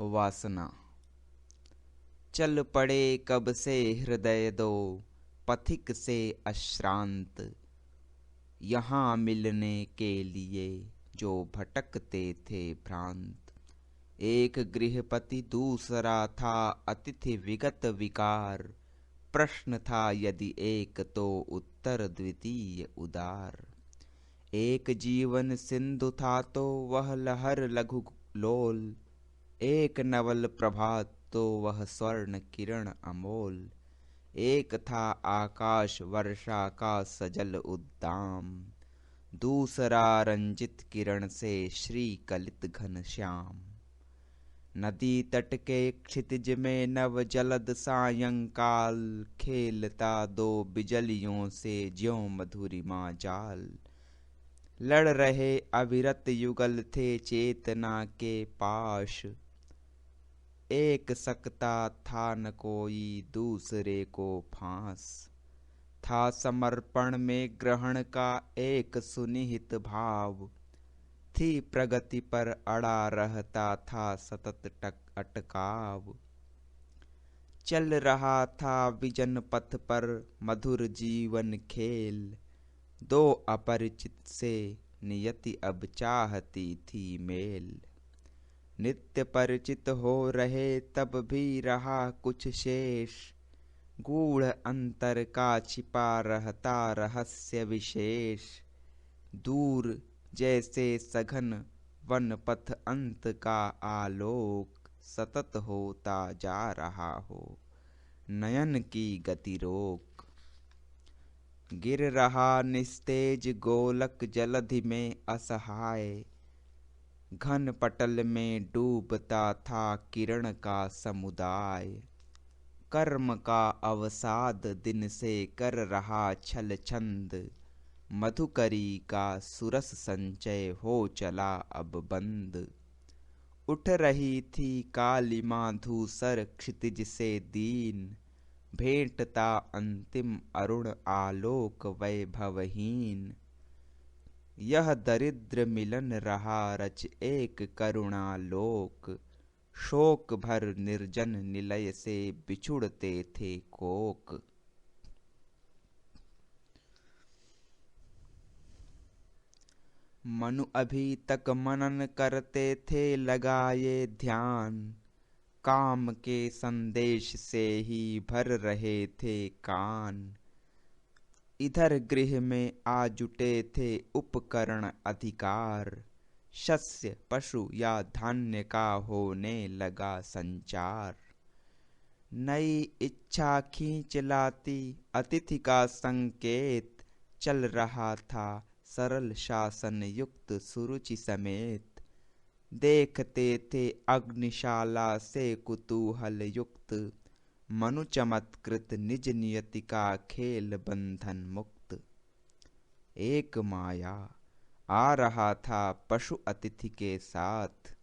वासना। चल पड़े कब से हृदय दो पथिक से अश्रांत, यहाँ मिलने के लिए जो भटकते थे भ्रांत। एक गृहपति दूसरा था अतिथि विगत विकार, प्रश्न था यदि एक तो उत्तर द्वितीय उदार। एक जीवन सिंधु था तो वह लहर लघु लोल, एक नवल प्रभात तो वह स्वर्ण किरण अमोल। एक था आकाश वर्षा का सजल उद्दाम, दूसरा रंजित किरण से श्री कलित घन श्याम। नदी तट के क्षितिज में नव जलद सायंकाल, खेलता दो बिजलियों से ज्यों मधुरिमा जाल। लड़ रहे अविरत युगल थे चेतना के पाश, एक सकता था न कोई दूसरे को फांस। था समर्पण में ग्रहण का एक सुनिहित भाव, थी प्रगति पर अड़ा रहता था सतत अटकाव। चल रहा था विजन पथ पर मधुर जीवन खेल, दो अपरिचित से नियति अब चाहती थी मेल। नित्य परिचित हो रहे तब भी रहा कुछ शेष, गूढ़ अंतर का छिपा रहता रहस्य विशेष। दूर जैसे सघन वन पथ अंत का आलोक, सतत होता जा रहा हो नयन की गति रोक। गिर रहा निस्तेज गोलक जलधि में असहाय, घन पटल में डूबता था किरण का समुदाय। कर्म का अवसाद दिन से कर रहा छल छंद, मधुकरी का सुरस संचय हो चला अब बंद। उठ रही थी कालिमा धूसर क्षितिज से दीन, भेंटता अंतिम अरुण आलोक वैभवहीन। यह दरिद्र मिलन रहा रच एक करुणालोक, शोक भर निर्जन निलय से बिछुड़ते थे कोक। मनु अभी तक मनन करते थे लगाए ध्यान, काम के संदेश से ही भर रहे थे कान। इधर गृह में आ जुटे थे उपकरण अधिकार, शस्य पशु या धान्य का होने लगा संचार। नई इच्छा खींच लाती अतिथि का संकेत, चल रहा था सरल शासन युक्त सुरुचि समेत। देखते थे अग्निशाला से कुतूहल युक्त, मनु चमत्कृत निज नियति का खेल बंधन मुक्त। एक माया आ रहा था पशु अतिथि के साथ,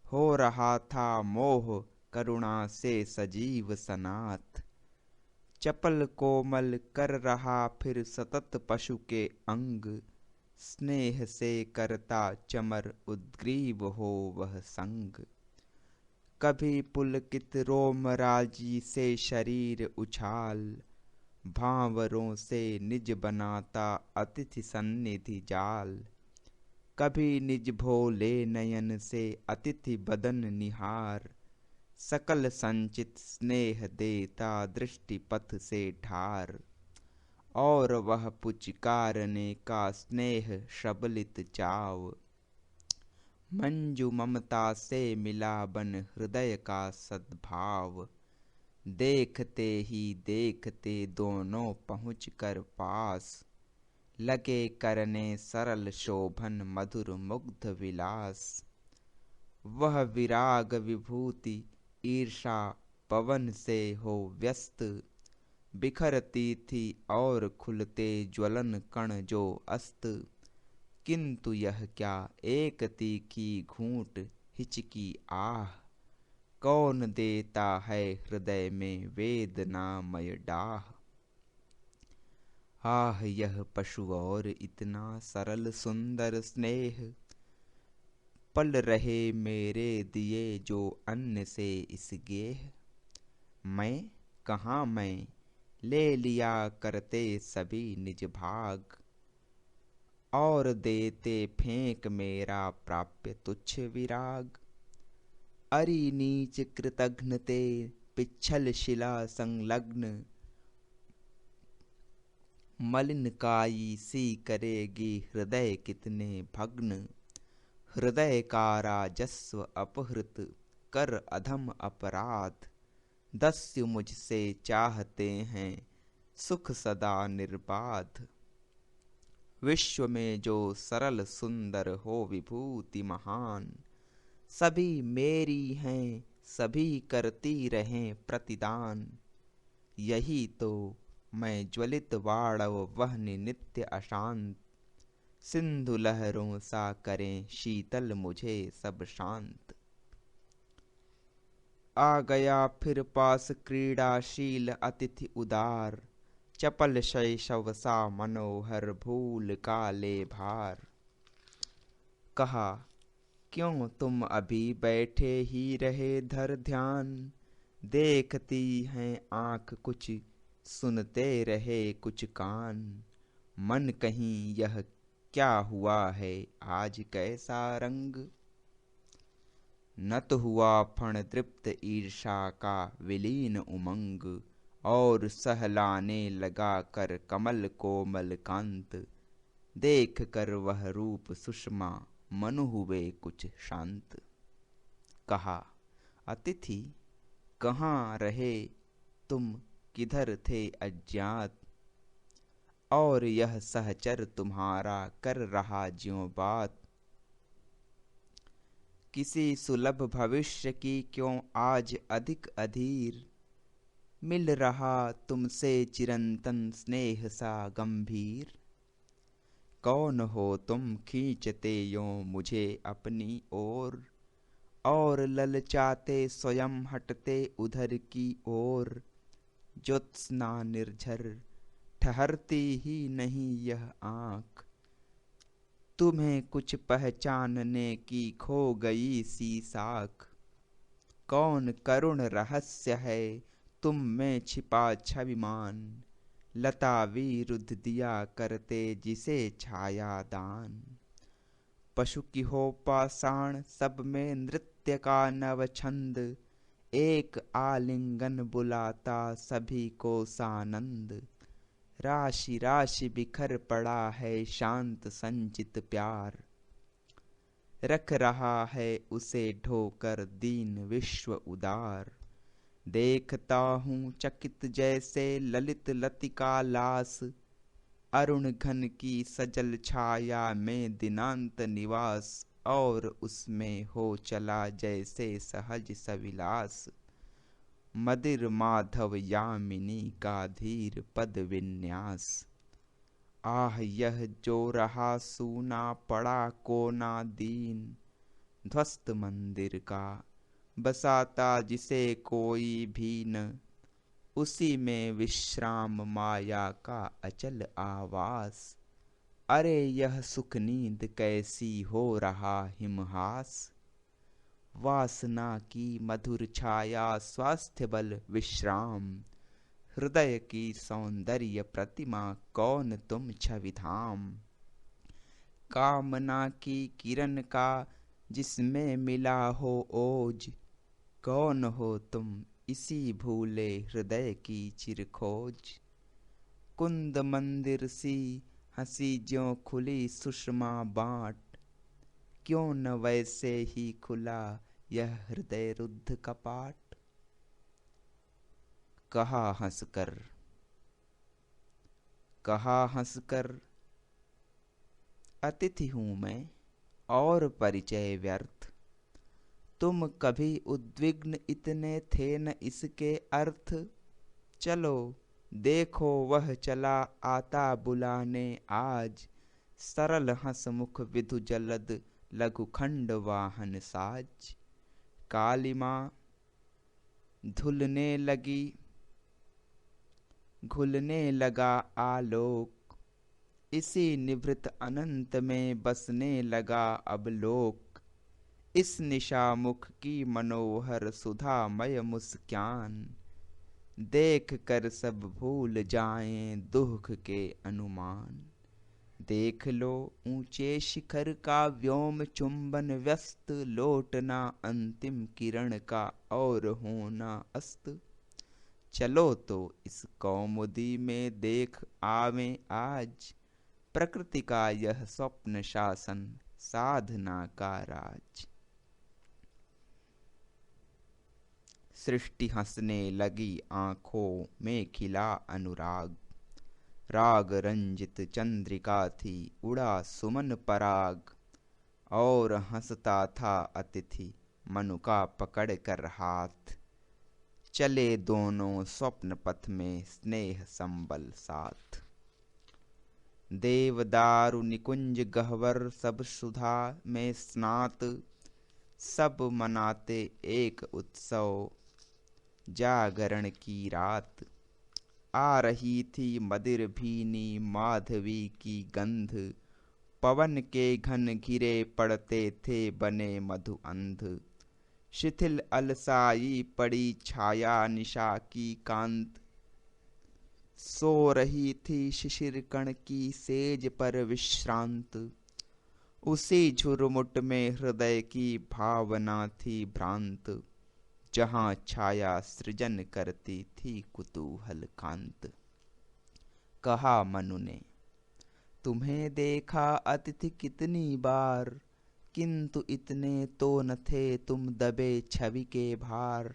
हो रहा था मोह करुणा से सजीव सनाथ। चपल कोमल कर रहा फिर सतत पशु के अंग, स्नेह से करता चमर उद्ग्रीव हो वह संग। कभी पुलकित रोमराजी से शरीर उछाल, भांवरों से निज बनाता अतिथि सन्निधि जाल। कभी निज भोले नयन से अतिथि बदन निहार, सकल संचित स्नेह देता दृष्टि पथ से ढार। और वह पुचकारने का स्नेह शबलित चाव, मंजू ममता से मिला बन हृदय का सद्भाव। देखते ही देखते दोनों पहुँच कर पास, लगे करने सरल शोभन मधुर मुग्ध विलास। वह विराग विभूति ईर्षा पवन से हो व्यस्त, बिखरती थी और खुलते ज्वलन कण जो अस्त। किंतु यह क्या एक तीखी घूंट हिचकी आह, कौन देता है हृदय में वेदनामय डाह। आह यह पशु और इतना सरल सुंदर स्नेह, पल रहे मेरे दिए जो अन्न से इस गेह। मैं कहाँ मैं ले लिया करते सभी निज भाग, और देते फेंक मेरा प्राप्य तुच्छ विराग। अरि नीच कृतघ्न ते पिच्छल शिला संलग्न, मलिन काई सी करेगी हृदय कितने भग्न। हृदय का राजस्व अपहृत कर अधम अपराध, दस्यु मुझसे चाहते हैं सुख सदा निर्बाध। विश्व में जो सरल सुंदर हो विभूति महान, सभी मेरी हैं सभी करती रहें प्रतिदान। यही तो मैं ज्वलित वाड़व वह्नि नित्य अशांत, सिंधु लहरों सा करें शीतल मुझे सब शांत। आ गया फिर पास क्रीड़ाशील अतिथि उदार, चपल शैशव सा मनोहर भूल काले भार। कहा क्यों तुम अभी बैठे ही रहे धर ध्यान, देखती हैं आँख कुछ सुनते रहे कुछ कान। मन कहीं यह क्या हुआ है आज कैसा रंग, न तो हुआ फण तृप्त ईर्षा का विलीन उमंग। और सहलाने लगा कर कमल कोमल कांत, देख कर वह रूप सुषमा मनु हुए कुछ शांत। कहा अतिथि कहाँ रहे तुम किधर थे अज्ञात, और यह सहचर तुम्हारा कर रहा ज्यों बात। किसी सुलभ भविष्य की क्यों आज अधिक अधीर, मिल रहा तुमसे चिरंतन स्नेह सा गंभीर। कौन हो तुम खींचते यों मुझे अपनी ओर, और ललचाते स्वयं हटते उधर की ओर। ज्योत्स्ना निर्झर ठहरती ही नहीं यह आँख, तुम्हें कुछ पहचानने की खो गई सी साख। कौन करुण रहस्य है तुम में छिपा छविमान, लता विरुद्ध दिया करते जिसे छाया दान। पशु की हो पाषाण सब में नृत्य का नव छंद, एक आलिंगन बुलाता सभी को सानंद। राशि राशि बिखर पड़ा है शांत संचित प्यार, रख रहा है उसे ढोकर दीन विश्व उदार। देखता हूँ चकित जैसे ललित लतिका लास, अरुण घन की सजल छाया में दिनांत निवास। और उसमें हो चला जैसे सहज सविलास, मदिर माधव यामिनी का धीर पद विन्यास। आह यह जो रहा सूना पड़ा कोना दीन, ध्वस्त मंदिर का बसाता जिसे कोई भी न। उसी में विश्राम माया का अचल आवास, अरे यह सुख नींद कैसी हो रहा हिमहास। वासना की मधुर छाया स्वास्थ्य बल विश्राम, हृदय की सौंदर्य प्रतिमा कौन तुम छविधाम। कामना की किरण का जिसमें मिला हो ओज, कौन हो तुम इसी भूले हृदय की चिरखोज। कुंद मंदिर सी हंसी ज्यों खुली सुषमा बाट, क्यों न वैसे ही खुला यह हृदय रुद्ध कपाट। कहा हंसकर अतिथि हूँ मैं और परिचय व्यर्थ। तुम कभी उद्विग्न इतने थे न इसके अर्थ, चलो देखो वह चला आता बुलाने आज। सरल हंसमुख विधु जलद लघुखंड वाहन साज। कालिमा धुलने लगी घुलने लगा आलोक, इसी निभृत अनंत में बसने लगा अब लोक। इस निशा मुख की मनोहर सुधामय मुस्कान, देख कर सब भूल जाएं दुख के अनुमान। देख लो ऊंचे शिखर का व्योम चुंबन व्यस्त, लौटना अंतिम किरण का और होना अस्त। चलो तो इस कौमुदी में देख आवें आज, प्रकृति का यह स्वप्न शासन साधना का राज। सृष्टि हंसने लगी आंखों में खिला अनुराग, राग रंजित चंद्रिका थी उड़ा सुमन पराग। और हंसता था अतिथि मनु का पकड़ कर हाथ, चले दोनों स्वप्न पथ में स्नेह संबल साथ। देवदारु निकुंज गह्वर सब सुधा में स्नात, सब मनाते एक उत्सव जागरण की रात। आ रही थी मदिर भीनी माधवी की गंध, पवन के घन घिरे पड़ते थे बने मधु अंध। शिथिल अलसाई पड़ी छाया निशा की कांत, सो रही थी शिशिर कण की सेज पर विश्रांत। उसी झुरमुट में हृदय की भावना थी भ्रांत, जहाँ छाया सृजन करती थी कुतूहल कांत। कहा मनु ने तुम्हें देखा अतिथि कितनी बार, किंतु इतने तो न थे तुम दबे छवि के भार।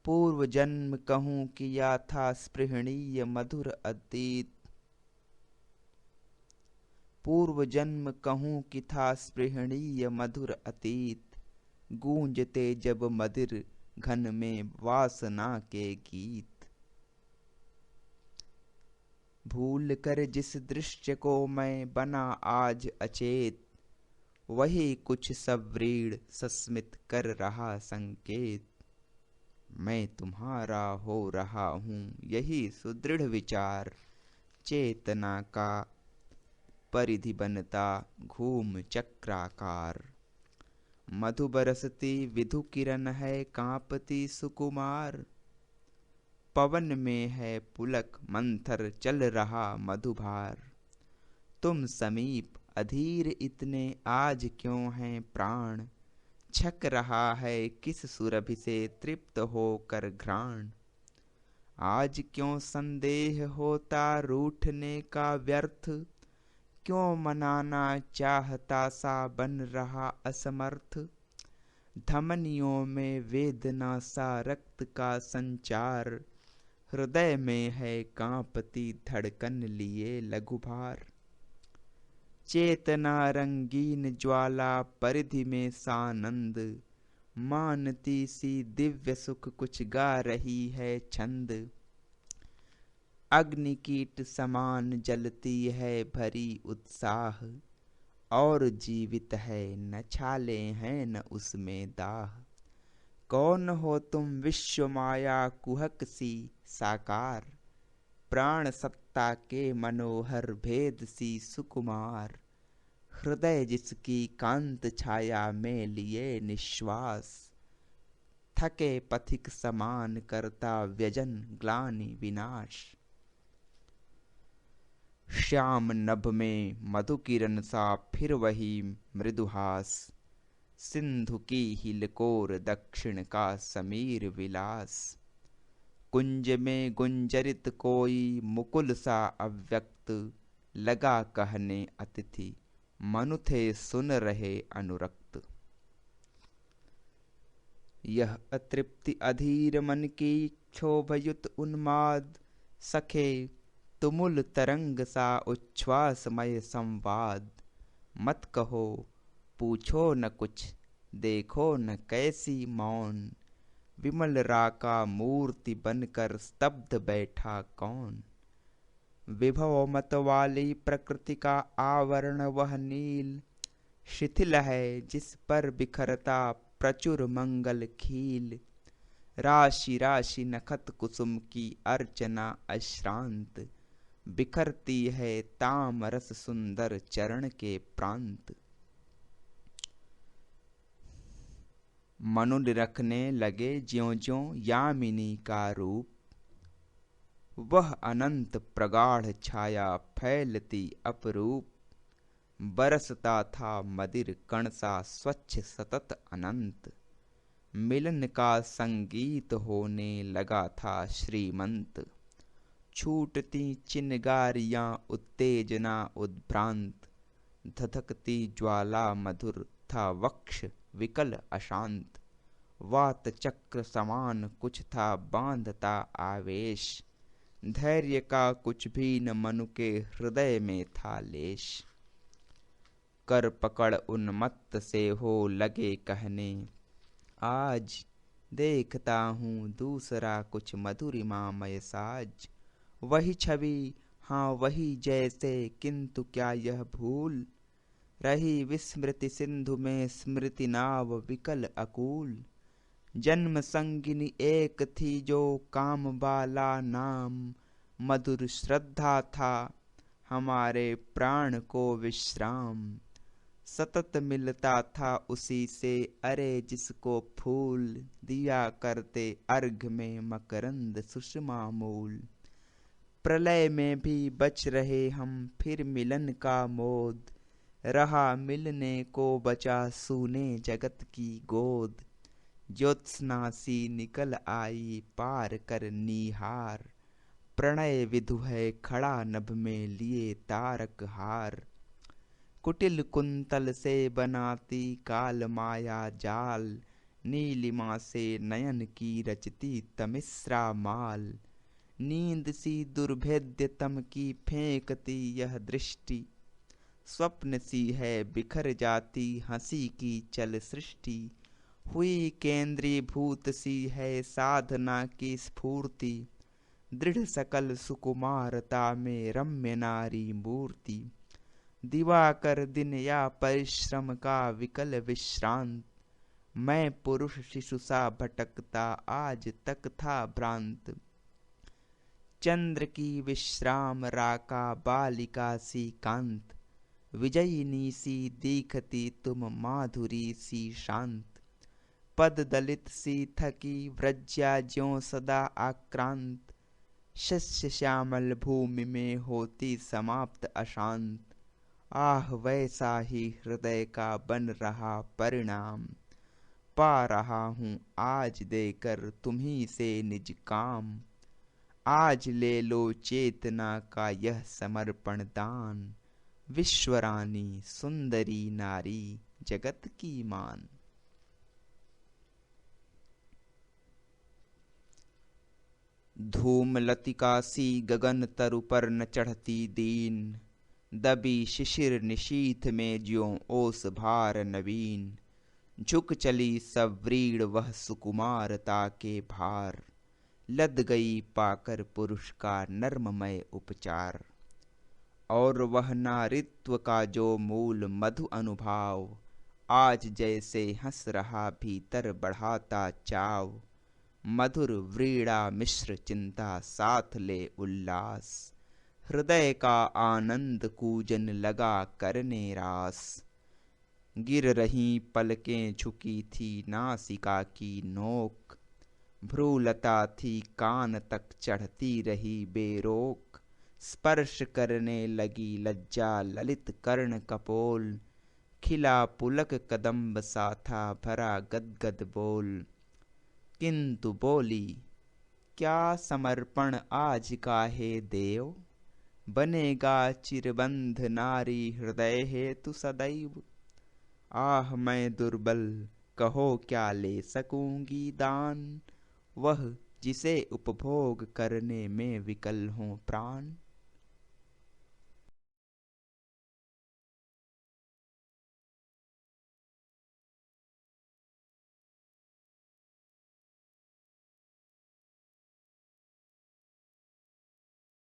पूर्व जन्म कहूँ किया था स्पृहणीय मधुर अतीत, पूर्व जन्म कहूँ कि था स्पृहणीय मधुर अतीत। गूंजते जब मदिर घन में वासना के गीत। भूल कर जिस दृश्य को मैं बना आज अचेत, वही कुछ सव्रीड़ सस्मित कर रहा संकेत। मैं तुम्हारा हो रहा हूँ यही सुदृढ़ विचार, चेतना का परिधि बनता घूम चक्राकार। मधु बरसती विधु किरण है कांपती सुकुमार, पवन में है पुलक मंथर चल रहा मधुभार। तुम समीप अधीर इतने आज क्यों हैं प्राण, छक रहा है किस सुरभि से तृप्त होकर घ्राण। आज क्यों संदेह होता रूठने का व्यर्थ, क्यों मनाना चाहता सा बन रहा असमर्थ। धमनियों में वेदना सा रक्त का संचार, हृदय में है कांपती धड़कन लिए लघुभार। चेतना रंगीन ज्वाला परिधि में सानंद, मानती सी दिव्य सुख कुछ गा रही है छंद। अग्नि कीट समान जलती है भरी उत्साह, और जीवित है न छाले हैं न उसमें दाह। कौन हो तुम विश्व माया कुहक सी साकार, प्राण सत्ता के मनोहर भेद सी सुकुमार। हृदय जिसकी कांत छाया में लिए निश्वास, थके पथिक समान करता व्यजन ग्लानि विनाश। श्याम नभ में मधु किरण सा फिर वही मृदुहास, सिंधु की हिलकोर दक्षिण का समीर विलास। कुंज में गुंजरित कोई मुकुल सा अव्यक्त, लगा कहने अतिथि मनु थे सुन रहे अनुरक्त। यह अतृप्ति अधीर मन की क्षोभयुत उन्माद, सखे तुमुल तरंग सा उच्छ्वासमय संवाद। मत कहो पूछो न कुछ देखो न कैसी मौन, विमल राका मूर्ति बनकर स्तब्ध बैठा कौन। विभव मत वाली प्रकृति का आवरण वह नील, शिथिल है जिस पर बिखरता प्रचुर मंगल खील। राशि राशि नखत कुसुम की अर्चना अश्रांत, बिखरती है ताम रस सुंदर चरण के प्रांत। मनुन रखने लगे ज्यों ज्यों यामिनी का रूप। वह अनंत प्रगाढ़ छाया फैलती अपरूप। बरसता था मदिर कण सा स्वच्छ सतत अनंत। मिलन का संगीत होने लगा था श्रीमंत। छूटती चिनगारियां उत्तेजना उद्भ्रांत। धधकती ज्वाला मधुर था वक्ष विकल अशांत। वात चक्र समान कुछ था बांधता आवेश। धैर्य का कुछ भी न मनु के हृदय में था लेश। कर पकड़ उन्मत्त से हो लगे कहने, आज देखता हूँ दूसरा कुछ मधुरिमामय साज। वही छवि हाँ वही जैसे, किंतु क्या यह भूल रही विस्मृति सिंधु में स्मृति नाव विकल अकूल। जन्म संगिनी एक थी जो काम बाला नाम। मधुर श्रद्धा था हमारे प्राण को विश्राम। सतत मिलता था उसी से, अरे जिसको फूल दिया करते अर्घ में मकरंद सुषमा मूल। प्रलय में भी बच रहे हम, फिर मिलन का मोद रहा मिलने को बचा सूने जगत की गोद। ज्योत्सना सी निकल आई पार कर नीहार। प्रणय विधु है खड़ा नभ में लिए तारक हार। कुटिल कुंतल से बनाती काल माया जाल। नीलिमा से नयन की रचती तमिश्रा माल। नींद सी दुर्भेद्यतम की फेंकती यह दृष्टि। स्वप्न सी है बिखर जाती हंसी की चल सृष्टि। हुई केंद्रीभूत सी है साधना की स्फूर्ति। दृढ़ सकल सुकुमारता में रम्य नारी मूर्ति। दिवाकर दिन या परिश्रम का विकल विश्रांत। मैं पुरुष शिशु सा भटकता आज तक था भ्रांत। चंद्र की विश्राम राका बालिका सी कांत। विजयिनी सी दीखती तुम माधुरी सी शांत। पद दलित सी थकी व्रज्या ज्यों सदा आक्रांत। शस्य श्यामल भूमि में होती समाप्त अशांत। आह वैसा ही हृदय का बन रहा परिणाम। पा रहा हूँ आज देकर तुम्ही से निज काम। आज ले लो चेतना का यह समर्पण दान। विश्वरानी सुंदरी नारी जगत की मान। धूम लतिका सी गगन तरु पर न चढ़ती दीन। दबी शिशिर निशीथ में ज्यों ओस भार नवीन। झुक चली सव्रीड़ वह सुकुमारता के भार। लद गई पाकर पुरुष का नर्ममय उपचार। और वह नारित्व का जो मूल मधु अनुभाव। आज जैसे हंस रहा भीतर बढ़ाता चाव। मधुर व्रीड़ा मिश्र चिंता साथ ले उल्लास। हृदय का आनंद कूजन लगा करने रास। गिर रही पलकें झुकी थी नासिका की नोक। भ्रूलता थी कान तक चढ़ती रही बेरोक। स्पर्श करने लगी लज्जा ललित कर्ण कपोल। खिला पुलक कदम्ब सा था भरा गदगद बोल। किंतु बोली, क्या समर्पण आज का हे देव। बनेगा चिरबंध नारी हृदय हेतु सदैव। आह मैं दुर्बल, कहो क्या ले सकूंगी दान। वह जिसे उपभोग करने में विकल हों प्राण।